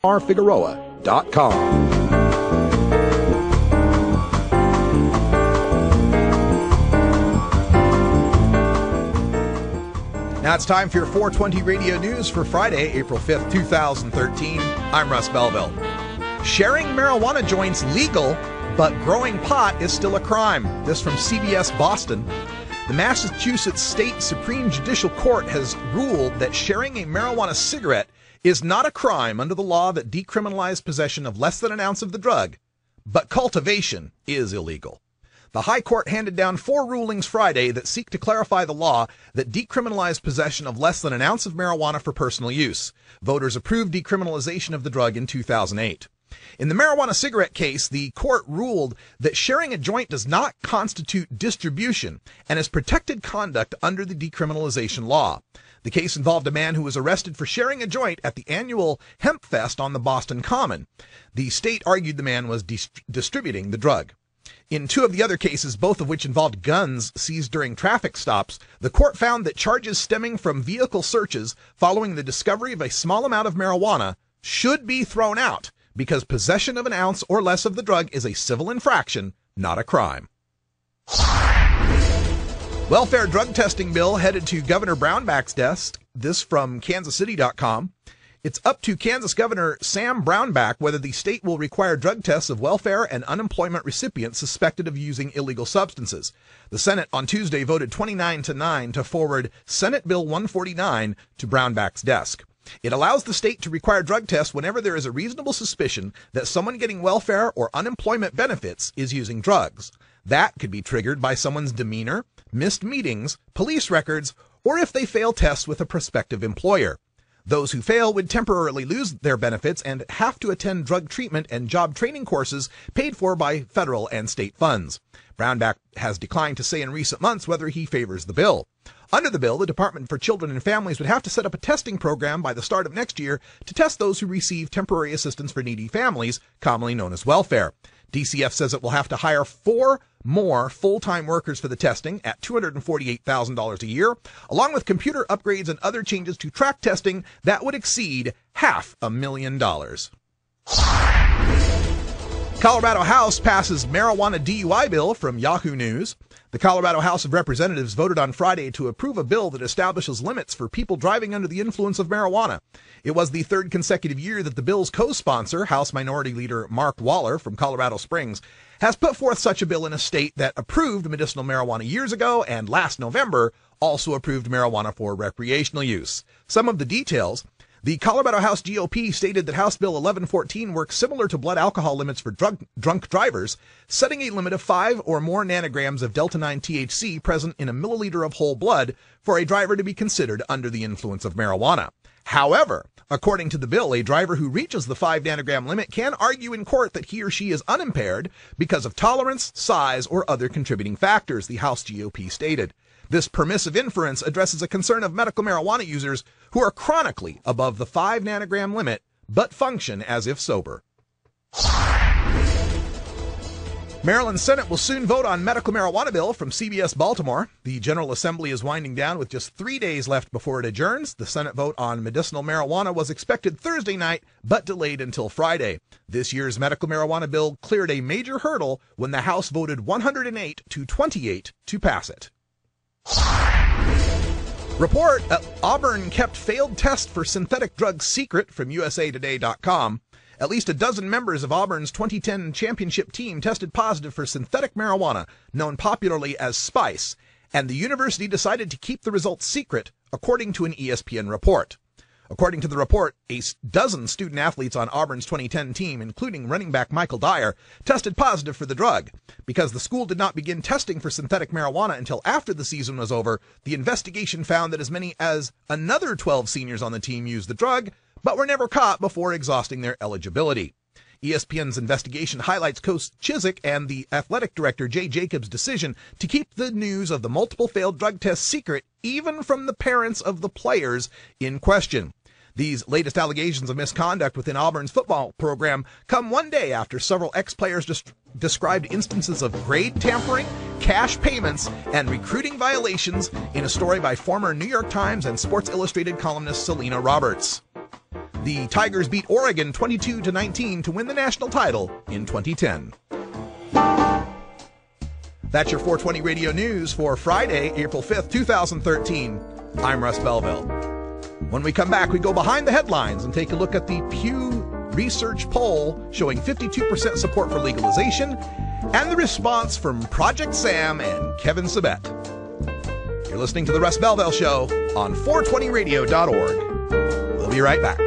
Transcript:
rfigueroa.com. Now it's time for your 420 Radio News for Friday, April 5th, 2013. I'm Russ Belville. Sharing marijuana joints legal, but growing pot is still a crime. This from CBS Boston. The Massachusetts State Supreme Judicial Court has ruled that sharing a marijuana cigarette is not a crime under the law that decriminalized possession of less than an ounce of the drug, but cultivation is illegal. The High Court handed down 4 rulings Friday that seek to clarify the law that decriminalized possession of less than an ounce of marijuana for personal use. Voters approved decriminalization of the drug in 2008. In the marijuana cigarette case, the court ruled that sharing a joint does not constitute distribution and is protected conduct under the decriminalization law. The case involved a man who was arrested for sharing a joint at the annual Hemp Fest on the Boston Common. The state argued the man was distributing the drug. In 2 of the other cases, both of which involved guns seized during traffic stops, the court found that charges stemming from vehicle searches following the discovery of a small amount of marijuana should be thrown out because possession of an ounce or less of the drug is a civil infraction, not a crime. Welfare drug testing bill headed to Governor Brownback's desk. This from kansascity.com. It's up to Kansas Governor Sam Brownback whether the state will require drug tests of welfare and unemployment recipients suspected of using illegal substances. The Senate on Tuesday voted 29-9 to forward Senate Bill 149 to Brownback's desk. It allows the state to require drug tests whenever there is a reasonable suspicion that someone getting welfare or unemployment benefits is using drugs. That could be triggered by someone's demeanor, missed meetings, police records, or if they fail tests with a prospective employer. Those who fail would temporarily lose their benefits and have to attend drug treatment and job training courses paid for by federal and state funds. Brownback has declined to say in recent months whether he favors the bill. Under the bill, the Department for Children and Families would have to set up a testing program by the start of next year to test those who receive temporary assistance for needy families, commonly known as welfare. DCF says it will have to hire 4 more full-time workers for the testing at $248,000 a year, along with computer upgrades and other changes to track testing that would exceed $500,000. Colorado House passes marijuana DUI bill from Yahoo News. The Colorado House of Representatives voted on Friday to approve a bill that establishes limits for people driving under the influence of marijuana. It was the 3rd consecutive year that the bill's co-sponsor, House Minority Leader Mark Waller from Colorado Springs, has put forth such a bill in a state that approved medicinal marijuana years ago and last November also approved marijuana for recreational use. Some of the details. The Colorado House GOP stated that House Bill 1114 works similar to blood alcohol limits for drunk drivers, setting a limit of 5 or more nanograms of Delta-9 THC present in a milliliter of whole blood for a driver to be considered under the influence of marijuana. However, according to the bill, a driver who reaches the 5 nanogram limit can argue in court that he or she is unimpaired because of tolerance, size, or other contributing factors, the House GOP stated. This permissive inference addresses a concern of medical marijuana users who are chronically above the 5 nanogram limit but function as if sober. Maryland Senate will soon vote on medical marijuana bill from CBS Baltimore. The General Assembly is winding down with just 3 days left before it adjourns. The Senate vote on medicinal marijuana was expected Thursday night, but delayed until Friday. This year's medical marijuana bill cleared a major hurdle when the House voted 108 to 28 to pass it. Report, Auburn kept failed test for synthetic drugs secret from usatoday.com. At least a dozen members of Auburn's 2010 championship team tested positive for synthetic marijuana, known popularly as spice, and the university decided to keep the results secret, according to an ESPN report. According to the report, a dozen student athletes on Auburn's 2010 team, including running back Michael Dyer, tested positive for the drug. Because the school did not begin testing for synthetic marijuana until after the season was over, the investigation found that as many as another 12 seniors on the team used the drug, but were never caught before exhausting their eligibility. ESPN's investigation highlights Coach Chiswick and the athletic director Jay Jacobs' decision to keep the news of the multiple failed drug tests secret, even from the parents of the players in question. These latest allegations of misconduct within Auburn's football program come one day after several ex-players described instances of grade tampering, cash payments, and recruiting violations in a story by former New York Times and Sports Illustrated columnist Selena Roberts. The Tigers beat Oregon 22-19 to win the national title in 2010. That's your 420 Radio News for Friday, April 5th, 2013. I'm Russ Belville. When we come back, we go behind the headlines and take a look at the Pew Research poll showing 52% support for legalization and the response from Project Sam and Kevin Sabet. You're listening to The Russ Belville Show on 420radio.org. We'll be right back.